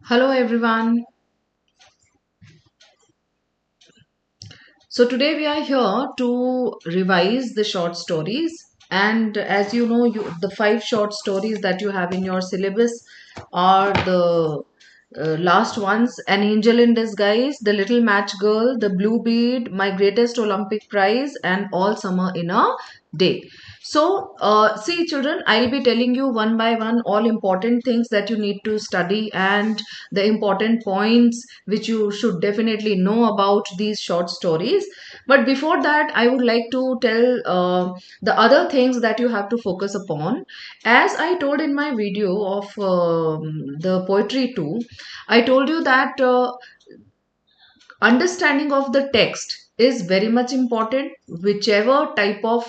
Hello everyone. So today we are here to revise the short stories, and as you know, the five short stories that you have in your syllabus are the last ones: An Angel in Disguise, The Little Match Girl, The Blue Bead, My Greatest Olympic Prize, and All Summer in a Day. So, see, children, I'll be telling you one by one all important things that you need to study and the important points which you should definitely know about these short stories. But before that, I would like to tell the other things that you have to focus upon. As I told in my video of the poetry too, I told you that understanding of the text is very much important, whichever type of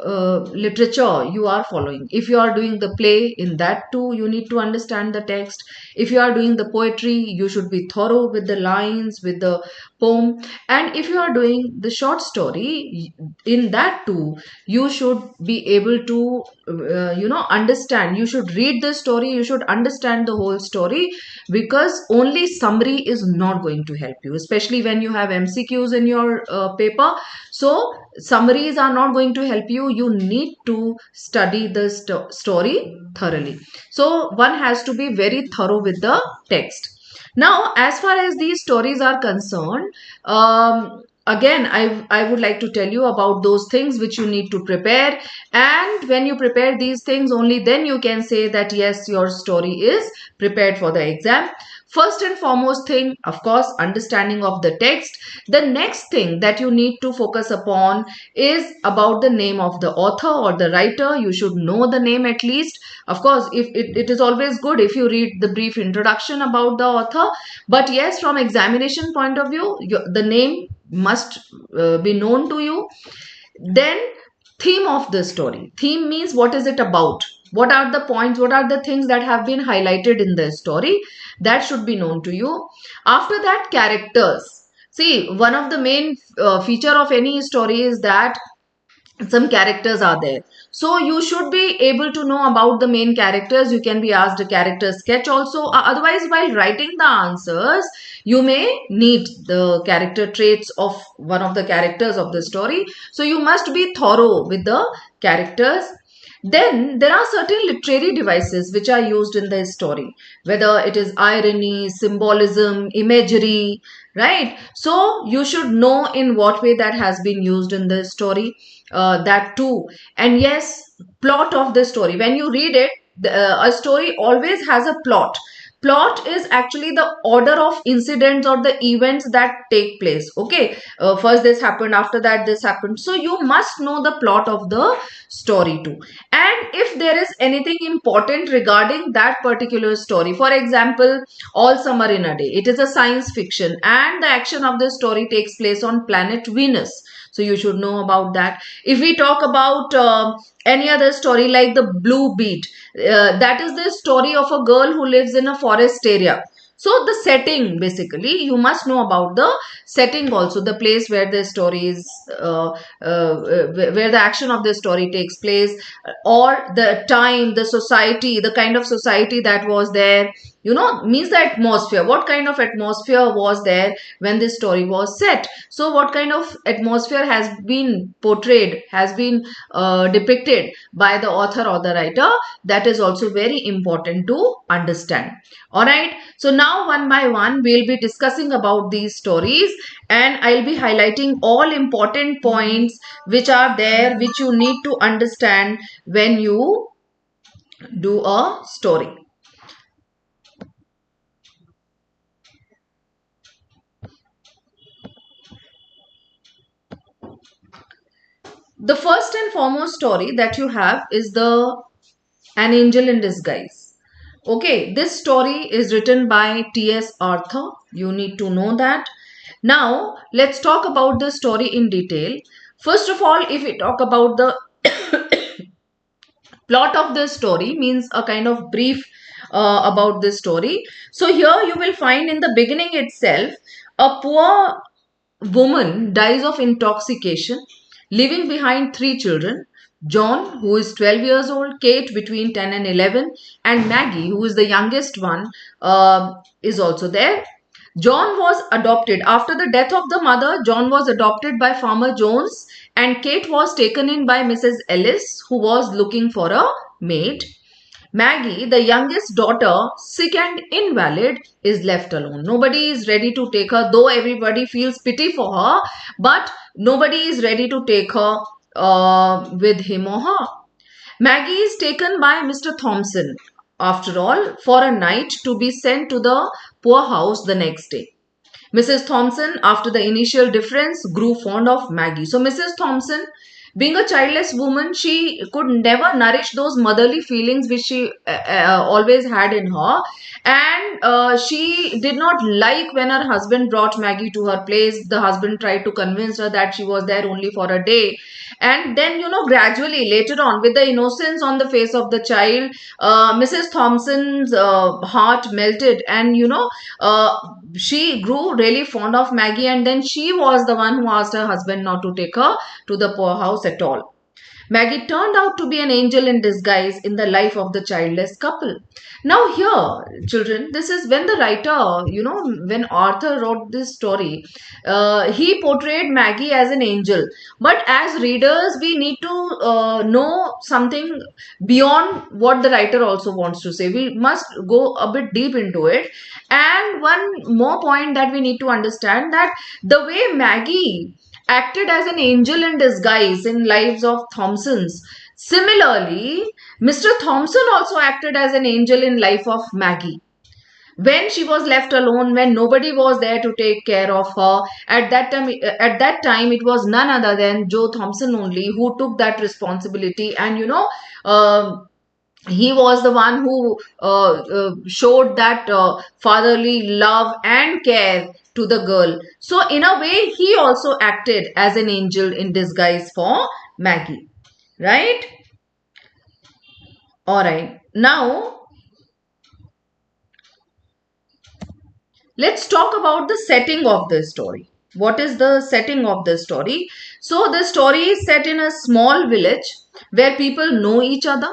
literature you are following. If you are doing the play, in that too you need to understand the text. If you are doing the poetry, you should be thorough with the lines, with the poem. And if you are doing the short story, in that too you should be able to understand. You should read the story, you should understand the whole story, because only summary is not going to help you, especially when you have MCQs in your paper. So summaries are not going to help you. You need to study the story thoroughly. So one has to be very thorough with the text. Now, as far as these stories are concerned, again, I would like to tell you about those things which you need to prepare. And when you prepare these things, only then you can say that yes, your story is prepared for the exam. First and foremost thing, of course, understanding of the text. The next thing that you need to focus upon is about the name of the author or the writer. You should know the name at least. Of course, if it is always good if you read the brief introduction about the author. But yes, from examination point of view, the name must be known to you. Then, theme of the story. Theme means what is it about? What are the points? What are the things that have been highlighted in the story? That should be known to you. After that, characters. See, one of the main feature of any story is that some characters are there. So you should be able to know about the main characters. You can be asked a character sketch also. Otherwise, while writing the answers, you may need the character traits of one of the characters of the story. So you must be thorough with the characters. Then there are certain literary devices which are used in the story, whether it is irony, symbolism, imagery, right? So you should know in what way that has been used in the story, that too. And yes, plot of the story. When you read it, a story always has a plot. Plot is actually the order of incidents or the events that take place. Okay, first this happened, after that this happened. So you must know the plot of the story too. And if there is anything important regarding that particular story, for example, All Summer in a Day, it is a science fiction and the action of the story takes place on planet Venus. So you should know about that. If we talk about any other story like The Blue Bead, that is the story of a girl who lives in a forest area. So the setting, basically, you must know about the setting also, the place where the story is, where the action of the story takes place, or the time, the society, the kind of society that was there. Means the atmosphere. What kind of atmosphere was there when this story was set? So what kind of atmosphere has been portrayed, has been depicted by the author or the writer? That is also very important to understand. All right. So now one by one we'll be discussing about these stories, and I'll be highlighting all important points which are there, which you need to understand when you do a story. The first and foremost story that you have is the An Angel in Disguise. Okay, this story is written by T.S. Arthur. You need to know that. Now, let's talk about the story in detail. First of all, if we talk about the plot of the story, means a kind of brief about this story. So here you will find in the beginning itself, a poor woman dies of intoxication, leaving behind three children. John, who is 12 years old, Kate between 10 and 11, and Maggie, who is the youngest one, is also there. John was adopted. After the death of the mother, John was adopted by Farmer Jones, and Kate was taken in by Mrs. Ellis, who was looking for a maid. Maggie, the youngest daughter, sick and invalid, is left alone. Nobody is ready to take her, though everybody feels pity for her, but nobody is ready to take her with him or her. Maggie is taken by Mr. Thompson, after all, for a night to be sent to the poorhouse the next day. Mrs. Thompson, after the initial difference, grew fond of Maggie. So, Mrs. Thompson, being a childless woman, she could never nourish those motherly feelings which she always had in her. And she did not like when her husband brought Maggie to her place. The husband tried to convince her that she was there only for a day. And then, gradually later on, with the innocence on the face of the child, Mrs. Thompson's heart melted, and she grew really fond of Maggie, and then she was the one who asked her husband not to take her to the poorhouse at all. Maggie turned out to be an angel in disguise in the life of the childless couple. Now, here, children, this is when the writer, when Arthur wrote this story, he portrayed Maggie as an angel. But as readers, we need to know something beyond what the writer also wants to say. We must go a bit deep into it. And one more point that we need to understand, that the way Maggie acted as an angel in disguise in lives of Thompsons. Similarly, Mr. Thompson also acted as an angel in life of Maggie. When she was left alone, when nobody was there to take care of her, at that time it was none other than Joe Thompson only who took that responsibility, and he was the one who showed that fatherly love and care to the girl. So in a way, he also acted as an angel in disguise for Maggie, right? All right. Now, let's talk about the setting of the story. What is the setting of the story? So the story is set in a small village where people know each other.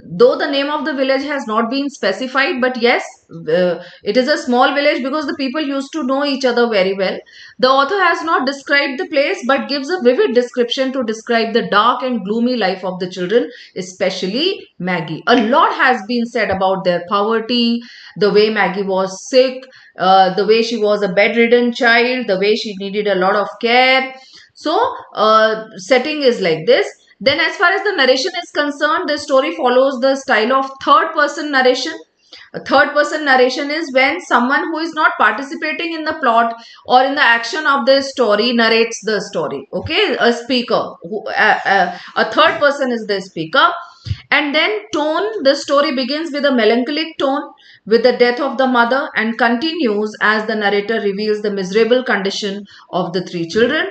Though the name of the village has not been specified, but yes, it is a small village because the people used to know each other very well. The author has not described the place, but gives a vivid description to describe the dark and gloomy life of the children, especially Maggie. A lot has been said about their poverty, the way Maggie was sick, the way she was a bedridden child, the way she needed a lot of care. So, setting is like this. Then as far as the narration is concerned, the story follows the style of third person narration. A third person narration is when someone who is not participating in the plot or in the action of the story narrates the story. Okay, a speaker, a third person is the speaker. And then tone, the story begins with a melancholic tone with the death of the mother and continues as the narrator reveals the miserable condition of the three children.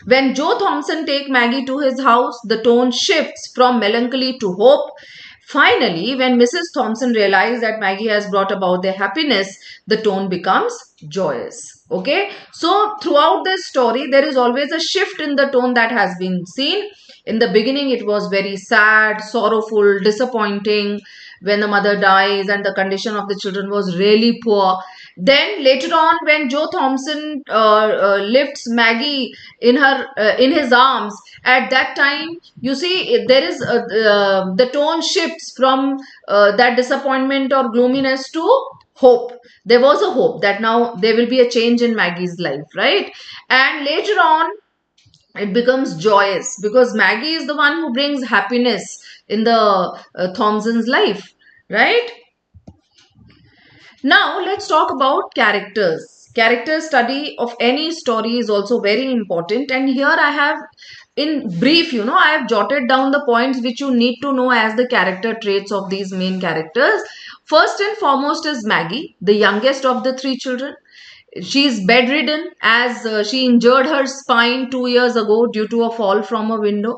When Joe Thompson takes Maggie to his house, the tone shifts from melancholy to hope. Finally, when Mrs. Thompson realizes that Maggie has brought about their happiness, the tone becomes joyous. Okay, so throughout this story, there is always a shift in the tone that has been seen. In the beginning, it was very sad, sorrowful, disappointing when the mother dies, and the condition of the children was really poor. Then later on, when Joe Thompson lifts Maggie in his arms, at that time, you see there is the tone shifts from that disappointment or gloominess to hope. There was a hope that now there will be a change in Maggie's life, right? And later on, it becomes joyous because Maggie is the one who brings happiness in the Thompson's life, right? Now let's talk about characters. Character study of any story is also very important, and here I have in brief, I have jotted down the points which you need to know as the character traits of these main characters. First and foremost is Maggie, the youngest of the three children. She is bedridden as she injured her spine 2 years ago due to a fall from a window.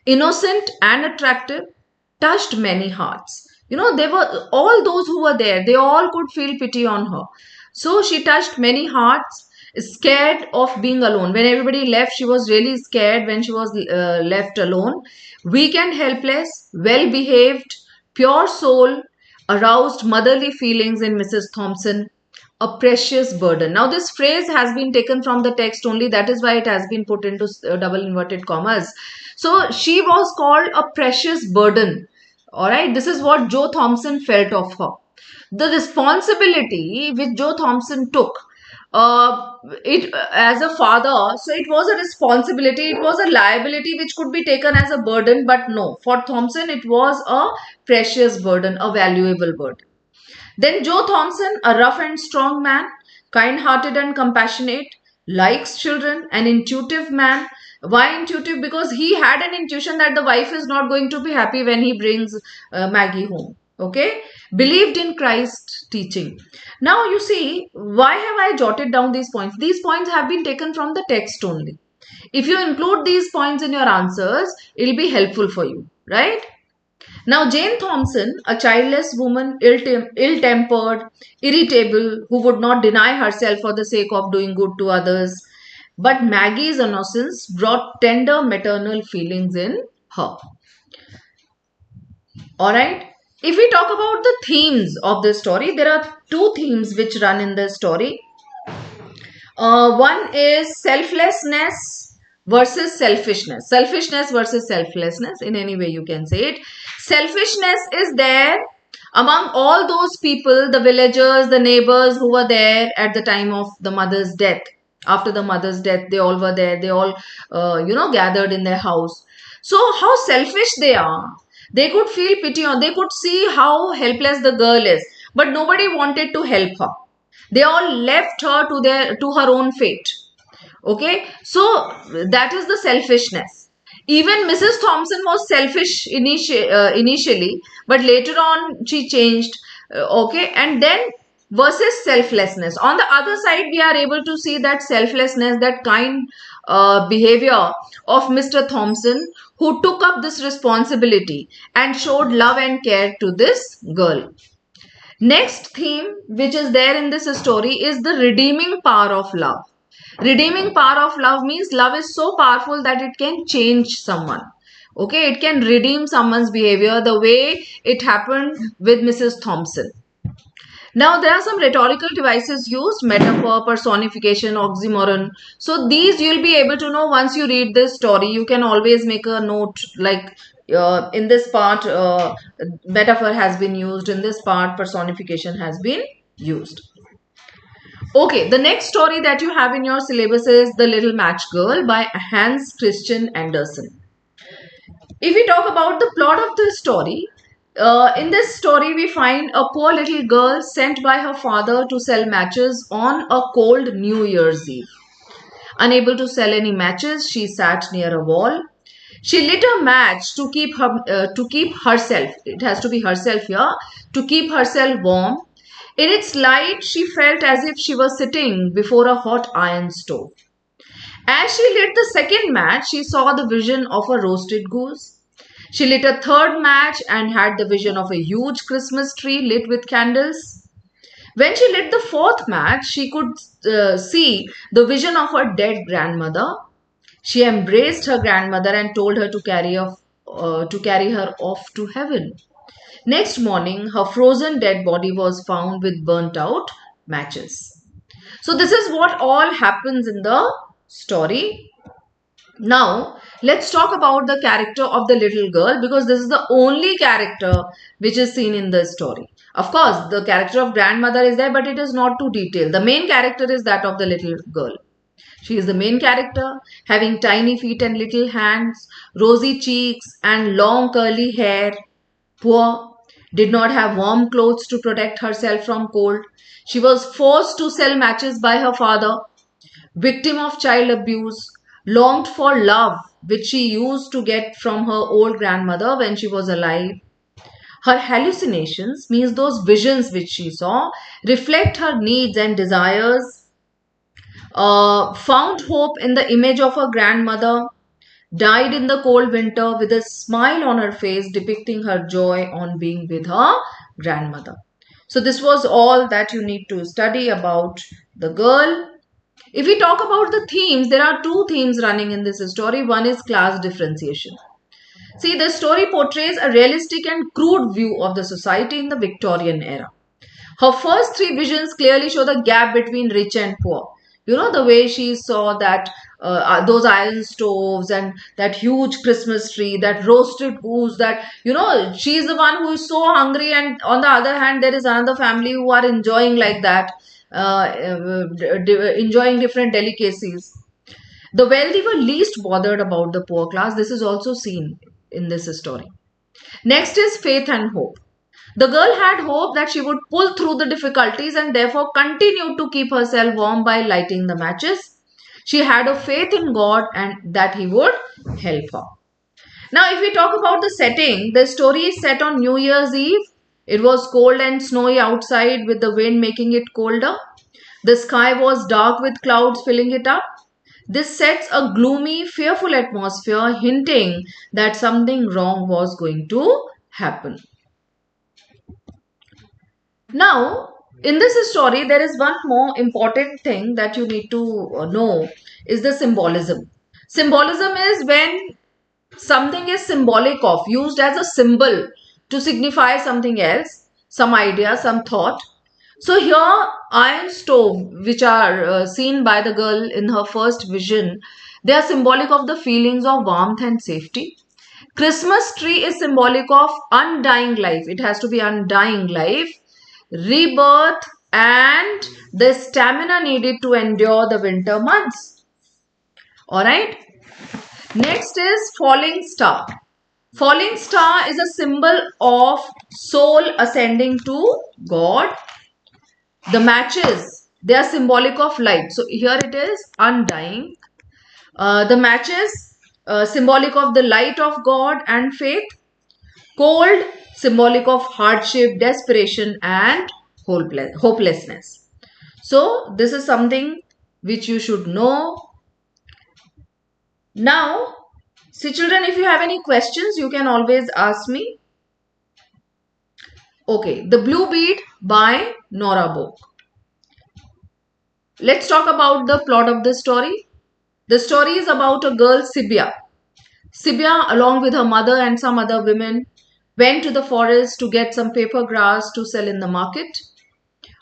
Innocent and attractive, touched many hearts. They were all those who were there, they all could feel pity on her. So she touched many hearts. scared of being alone. When everybody left, she was really scared when she was left alone. Weak and helpless, well behaved, pure soul, aroused motherly feelings in Mrs. Thompson. A precious burden. Now, this phrase has been taken from the text only. That is why it has been put into double inverted commas. So, she was called a precious burden. All right. This is what Joe Thompson felt of her. The responsibility which Joe Thompson took, it as a father, so it was a responsibility, it was a liability which could be taken as a burden, but no, for Thompson it was a precious burden, a valuable burden. Then Joe Thompson, a rough and strong man, kind-hearted and compassionate, likes children, an intuitive man. Why intuitive? Because he had an intuition that the wife is not going to be happy when he brings Maggie home. Okay, believed in Christ's teaching. Now you see, why have I jotted down these points? These points have been taken from the text only. If you include these points in your answers, it will be helpful for you, right? Now, Jane Thompson, a childless woman, ill-tempered, irritable, who would not deny herself for the sake of doing good to others. But Maggie's innocence brought tender maternal feelings in her. Alright. If we talk about the themes of this story, there are two themes which run in this story. One is selflessness versus selfishness. Selfishness versus selflessness, in any way you can say it. Selfishness is there among all those people, the villagers, the neighbors who were there at the time of the mother's death. After the mother's death, they all were there. They all, gathered in their house. So how selfish they are. They could feel pity on, they could see how helpless the girl is. But nobody wanted to help her. They all left her to her own fate. Okay, so that is the selfishness. Even Mrs. Thompson was selfish initially, but later on she changed. Okay, and then versus selflessness. On the other side, we are able to see that selflessness, that kind behavior of Mr. Thompson, who took up this responsibility and showed love and care to this girl. Next theme which is there in this story is the redeeming power of love. Redeeming power of love means love is so powerful that it can change someone. Okay, it can redeem someone's behavior the way it happened with Mrs. Thompson. Now, there are some rhetorical devices used, metaphor, personification, oxymoron. So, these you'll be able to know once you read this story. You can always make a note like in this part, metaphor has been used. In this part, personification has been used. Okay, the next story that you have in your syllabus is The Little Match Girl by Hans Christian Andersen. If we talk about the plot of the story, in this story we find a poor little girl sent by her father to sell matches on a cold New Year's Eve. Unable to sell any matches, she sat near a wall. She lit a match to keep herself. It has to be herself here, to keep herself warm. In its light, she felt as if she was sitting before a hot iron stove. As she lit the second match, she saw the vision of a roasted goose. She lit a third match and had the vision of a huge Christmas tree lit with candles. When she lit the fourth match, she could see the vision of her dead grandmother. She embraced her grandmother and told her to carry her off to heaven. Next morning, her frozen dead body was found with burnt out matches. So this is what all happens in the story. Now, let's talk about the character of the little girl, because this is the only character which is seen in the story. Of course, the character of grandmother is there, but it is not too detailed. The main character is that of the little girl. She is the main character, having tiny feet and little hands, rosy cheeks and long curly hair. Poor, did not have warm clothes to protect herself from cold. She was forced to sell matches by her father. Victim of child abuse, longed for love which she used to get from her old grandmother when she was alive. Her hallucinations, means those visions which she saw, reflect her needs and desires. Found hope in the image of her grandmother, died in the cold winter with a smile on her face depicting her joy on being with her grandmother. So this was all that you need to study about the girl. If we talk about the themes, there are two themes running in this story. One is class differentiation. See, the story portrays a realistic and crude view of the society in the Victorian era. Her first three visions clearly show the gap between rich and poor. You know, the way she saw that those iron stoves and that huge Christmas tree, that roasted goose, that, you know, she's the one who is so hungry, and on the other hand, there is another family who are enjoying like that, enjoying different delicacies. The wealthy were least bothered about the poor class. This is also seen in this story. Next is faith and hope. The girl had hope that she would pull through the difficulties and therefore continued to keep herself warm by lighting the matches. She had a faith in God and that He would help her. Now, if we talk about the setting, the story is set on New Year's Eve. It was cold and snowy outside with the wind making it colder. The sky was dark with clouds filling it up. This sets a gloomy, fearful atmosphere, hinting that something wrong was going to happen. Now, in this story, there is one more important thing that you need to know is the symbolism. Symbolism is when something is symbolic of, used as a symbol to signify something else, some idea, some thought. So here, iron stove, which are seen by the girl in her first vision, they are symbolic of the feelings of warmth and safety. Christmas tree is symbolic of undying life. It has to be undying life, rebirth, and the stamina needed to endure the winter months. Alright. Next is falling star. Falling star is a symbol of soul ascending to God. The matches, they are symbolic of light. So here it is undying. The matches, symbolic of the light of God and faith. Cold, symbolic of hardship, desperation, and hopelessness. So this is something which you should know. Now, see children, if you have any questions, you can always ask me. Okay, The Blue Bead by Nora Boke. Let's talk about the plot of the story. The story is about a girl, Sibia. Sibia, along with her mother and some other women, went to the forest to get some paper grass to sell in the market.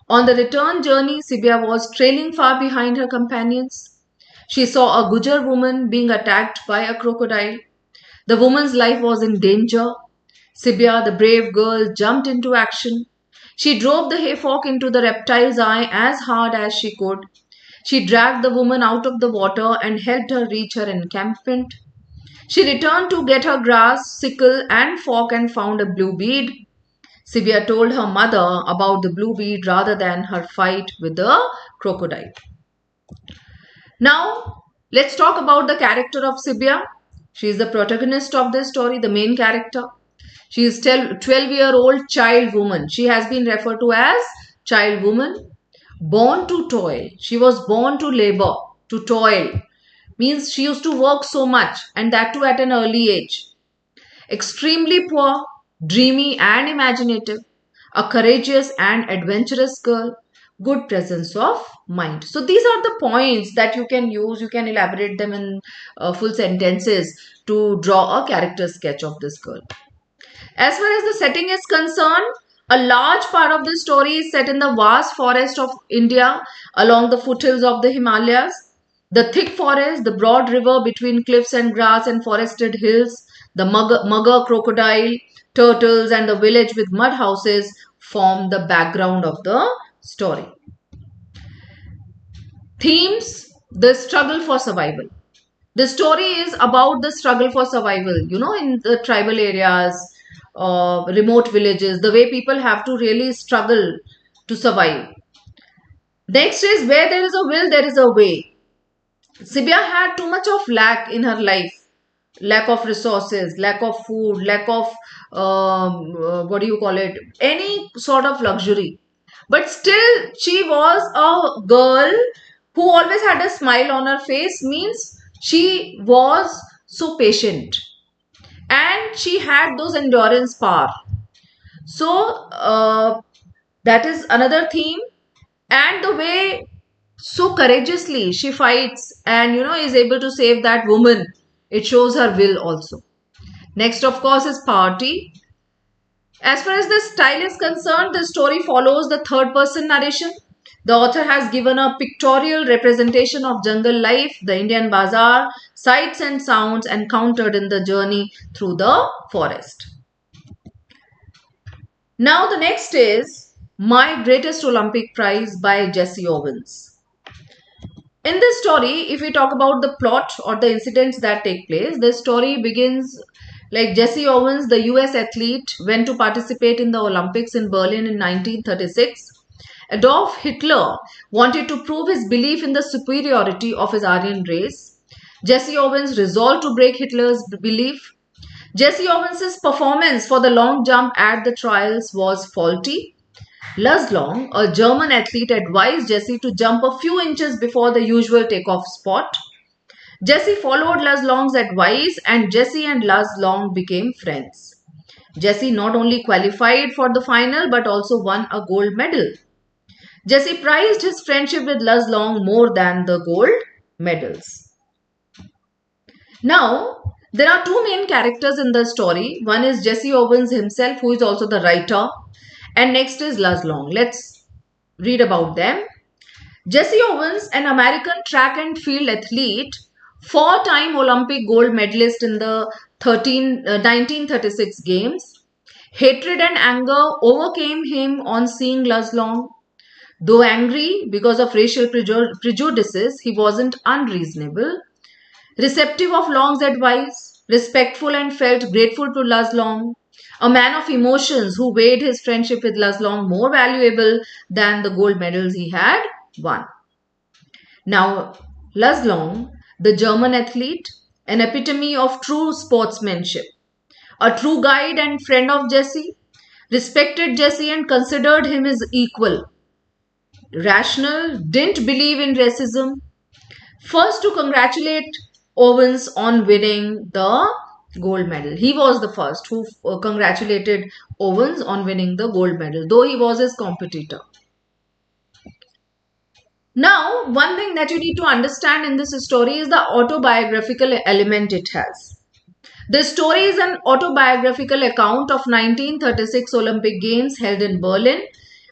On the return journey, Sibia was trailing far behind her companions. She saw a Gujar woman being attacked by a crocodile. The woman's life was in danger. Sibia, the brave girl, jumped into action. She drove the hayfork into the reptile's eye as hard as she could. She dragged the woman out of the water and helped her reach her encampment. She returned to get her grass, sickle, and fork and found a blue bead. Sibia told her mother about the blue bead rather than her fight with the crocodile. Now, let's talk about the character of Sibia. She is the protagonist of this story, the main character. She is 12-year-old child woman. She has been referred to as child woman. Born to toil. She was born to labor, to toil. Means she used to work so much, and that too at an early age. Extremely poor, dreamy and imaginative. A courageous and adventurous girl. Good presence of mind. So these are the points that you can use. You can elaborate them in full sentences to draw a character sketch of this girl. As far as the setting is concerned, a large part of the story is set in the vast forest of India along the foothills of the Himalayas. The thick forest, the broad river between cliffs and grass and forested hills, the mugger crocodile, turtles, and the village with mud houses form the background of the story. Themes, the struggle for survival. The story is about the struggle for survival, you know, in the tribal areas, remote villages, the way people have to really struggle to survive. Next is where there is a will, there is a way. Sibia had too much of lack in her life. Lack of resources, lack of food, lack of, what do you call it, any sort of luxury. But still, she was a girl who always had a smile on her face, means she was so patient and she had those endurance power. So that is another theme. And the way So courageously she fights and is able to save that woman. It shows her will also. Next, of course, is Party. As far as the style is concerned, the story follows the third person narration. The author has given a pictorial representation of jungle life, the Indian bazaar, sights and sounds encountered in the journey through the forest. Now, the next is My Greatest Olympic Prize by Jesse Owens. In this story, if we talk about the plot or the incidents that take place, the story begins like Jesse Owens, the US athlete, went to participate in the Olympics in Berlin in 1936. Adolf Hitler wanted to prove his belief in the superiority of his Aryan race. Jesse Owens resolved to break Hitler's belief. Jesse Owens' performance for the long jump at the trials was faulty. Luz Long, a German athlete, advised Jesse to jump a few inches before the usual takeoff spot. Jesse followed Luz Long's advice and Jesse and Luz Long became friends. Jesse not only qualified for the final but also won a gold medal. Jesse prized his friendship with Luz Long more than the gold medals. Now, there are two main characters in the story. One is Jesse Owens himself, who is also the writer, and next is Luz Long. Let's read about them. Jesse Owens, an American track and field athlete, four-time Olympic gold medalist in the 1936 games. Hatred and anger overcame him on seeing Luz Long. Though angry because of racial prejudices, he wasn't unreasonable. Receptive of Long's advice, respectful and felt grateful to Luz Long. A man of emotions who weighed his friendship with Luz Long more valuable than the gold medals he had won. Now, Luz Long, the German athlete, an epitome of true sportsmanship, a true guide and friend of Jesse, respected Jesse and considered him his equal. Rational, didn't believe in racism. First to congratulate Owens on winning the gold medal. He was the first who congratulated Owens on winning the gold medal, though he was his competitor. Now, one thing that you need to understand in this story is the autobiographical element it has. The story is an autobiographical account of 1936 Olympic Games held in Berlin,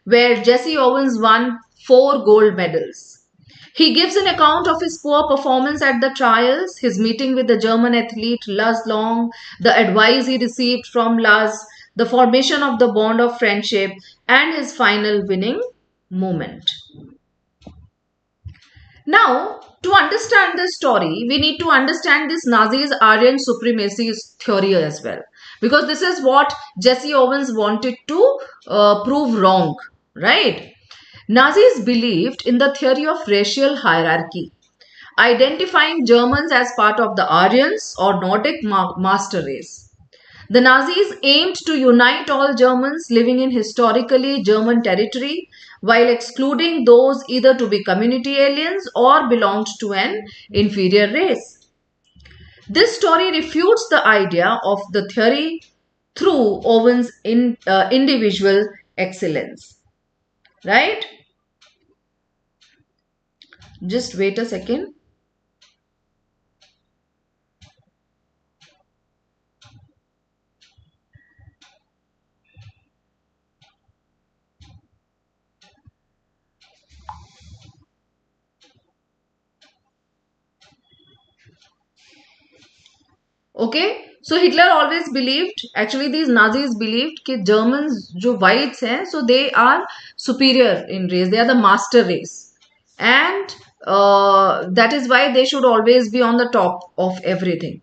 where Jesse Owens won 4 gold medals. He gives an account of his poor performance at the trials, his meeting with the German athlete Luz Long, the advice he received from Luz, the formation of the bond of friendship, and his final winning moment. Now, to understand this story, we need to understand this Nazis' Aryan supremacy theory as well. Because this is what Jesse Owens wanted to prove wrong, right? Nazis believed in the theory of racial hierarchy, identifying Germans as part of the Aryans or Nordic master race. The Nazis aimed to unite all Germans living in historically German territory while excluding those either to be community aliens or belonged to an inferior race. This story refutes the idea of the theory through Owens' individual excellence. Right? Just wait a second. Okay, so Hitler always believed, actually these Nazis believed कि Germans जो whites हैं, so they are superior in race, they are the master race, and that is why they should always be on the top of everything.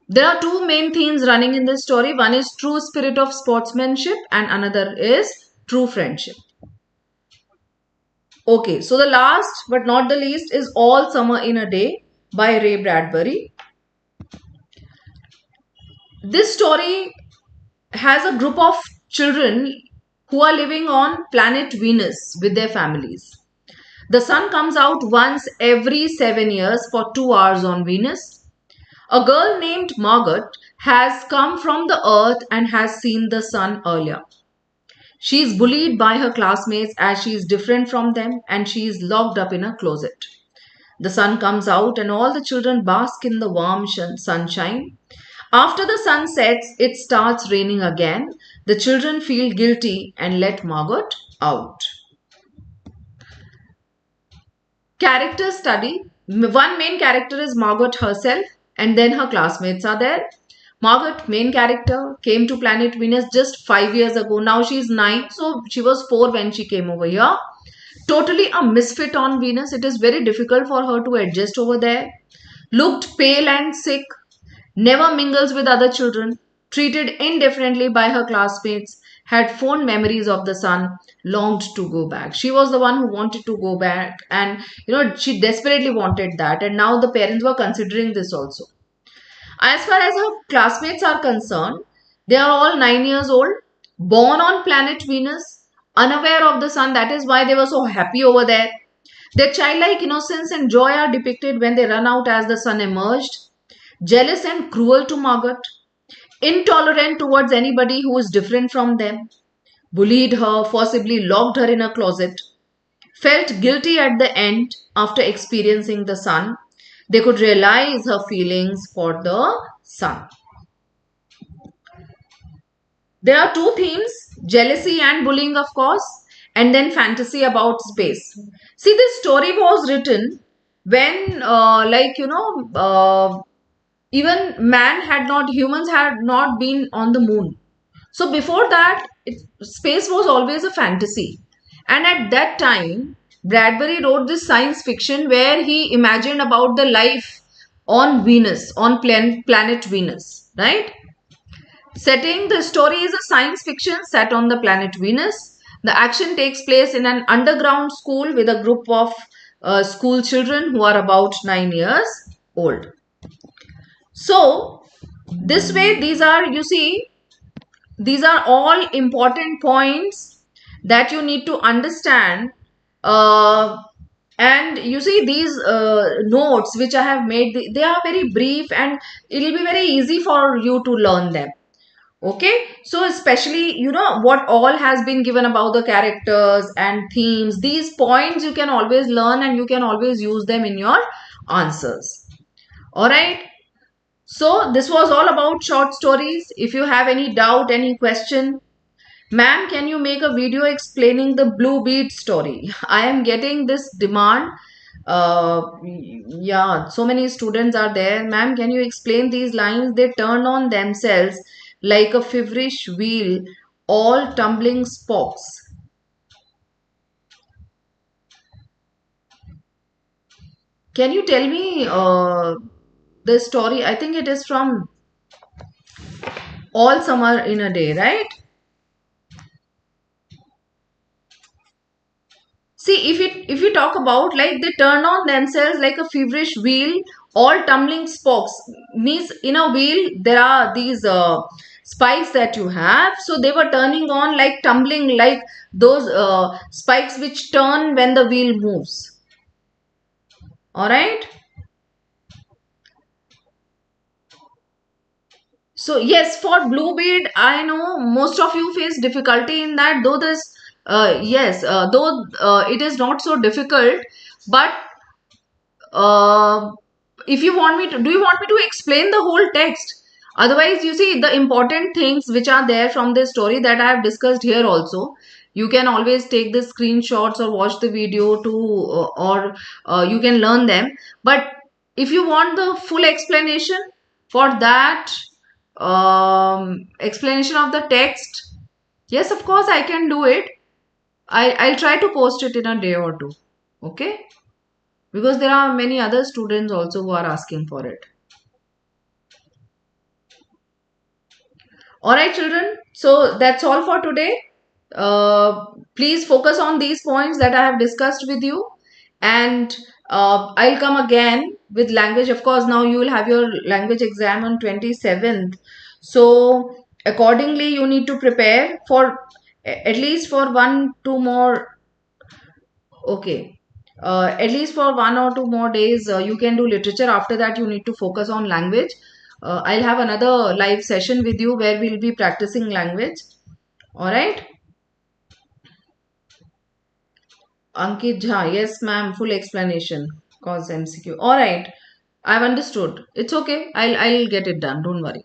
There are two main themes running in this story. One is true spirit of sportsmanship and another is true friendship. Okay, so the last but not the least is All Summer in a Day by Ray Bradbury. This story has a group of children who are living on planet Venus with their families. The sun comes out once every 7 years for 2 hours on Venus. A girl named Margot has come from the earth and has seen the sun earlier. She is bullied by her classmates as she is different from them, and she is locked up in a closet. The sun comes out and all the children bask in the warm sunshine. After the sun sets, it starts raining again. The children feel guilty and let Margot out. Character study. One main character is Margot herself, and then her classmates are there. Margot, main character, came to planet Venus just 5 years ago. Now she is 9, so she was 4 when she came over here. Totally a misfit on Venus. It is very difficult for her to adjust over there. Looked pale and sick. Never mingles with other children. Treated indifferently by her classmates. Had fond memories of the sun. Longed to go back. She was the one who wanted to go back, and she desperately wanted that, and now the parents were considering this also. As far as her classmates are concerned, they are all 9 years old, born on planet Venus, unaware of the sun. That is why they were so happy over there. Their childlike innocence and joy are depicted when they run out as the sun emerged. Jealous and cruel to Margot. Intolerant towards anybody who is different from them. Bullied her, forcibly locked her in a closet. Felt guilty at the end after experiencing the sun. They could realize her feelings for the sun. There are two themes, jealousy and bullying, of course, and then fantasy about space. See, this story was written when, even humans had not been on the moon. So before that, space was always a fantasy. And at that time, Bradbury wrote this science fiction where he imagined about the life on Venus, on planet Venus, right? Setting, the story is a science fiction set on the planet Venus. The action takes place in an underground school with a group of school children who are about 9 years old. So, this way, these are all important points that you need to understand. And you see, these notes which I have made, they are very brief and it will be very easy for you to learn them. Okay, so especially what all has been given about the characters and themes, these points you can always learn and you can always use them in your answers. Alright, so this was all about short stories. If you have any doubt, any question, ma'am, can you make a video explaining the Blue Bead story? I am getting this demand. Yeah, so many students are there. Ma'am, can you explain these lines? They turn on themselves like a feverish wheel, all tumbling spokes. Can you tell me the story? I think it is from All Summer in a Day, right? See, if you talk about like they turn on themselves like a feverish wheel, all tumbling spokes, means in a wheel there are these spikes that you have. So they were turning on like tumbling, like those spikes which turn when the wheel moves. Alright. So yes, for Blue Bead, I know most of you face difficulty in that, though this it is not so difficult, but if you want me to, do you want me to explain the whole text? Otherwise, you see, the important things which are there from this story that I have discussed here also, you can always take the screenshots or watch the video or you can learn them. But if you want the full explanation, for that explanation of the text, yes, of course, I can do it. I'll try to post it in a day or two. Okay? Because there are many other students also who are asking for it. Alright, children. So that's all for today. Please focus on these points that I have discussed with you. And I'll come again with language. Of course, now you will have your language exam on 27th. So accordingly, you need to prepare for at least for 1-2 more. Okay. At least for 1 or 2 more days, you can do literature. After that, you need to focus on language. I'll have another live session with you where we'll be practicing language. Alright. Ankit Jha, yes, ma'am, full explanation. Cause MCQ. All right, I've understood. It's okay. I'll get it done. Don't worry.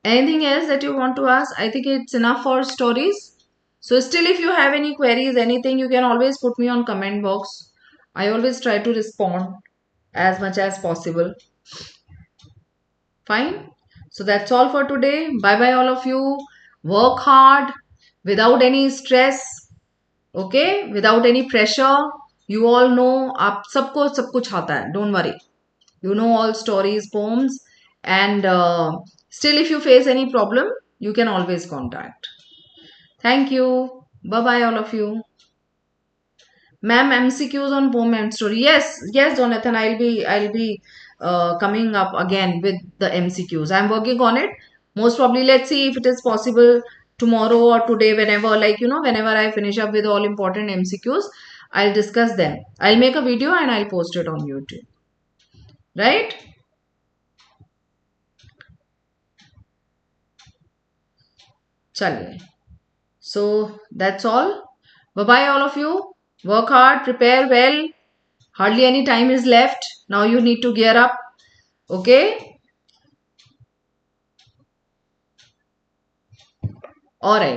Anything else that you want to ask? I think it's enough for stories. So still, if you have any queries, anything, you can always put me on comment box. I always try to respond as much as possible. Fine. So that's all for today. Bye bye, all of you. Work hard without any stress. Okay, without any pressure. You all know आप सबको सब कुछ आता है. Don't worry. You know all stories, poems, and still, if you face any problem, you can always contact. Thank you. Bye bye, all of you. Ma'am, MCQs on poem and story. Yes, yes, Jonathan. I'll be coming up again with the MCQs. I'm working on it. Most probably, let's see if it is possible tomorrow or today, whenever, like, whenever I finish up with all important MCQs, I'll discuss them. I'll make a video and I'll post it on YouTube. Right? Chaliye. So that's all. Bye bye, all of you. Work hard, prepare well. Hardly any time is left. Now you need to gear up. Okay? Alright.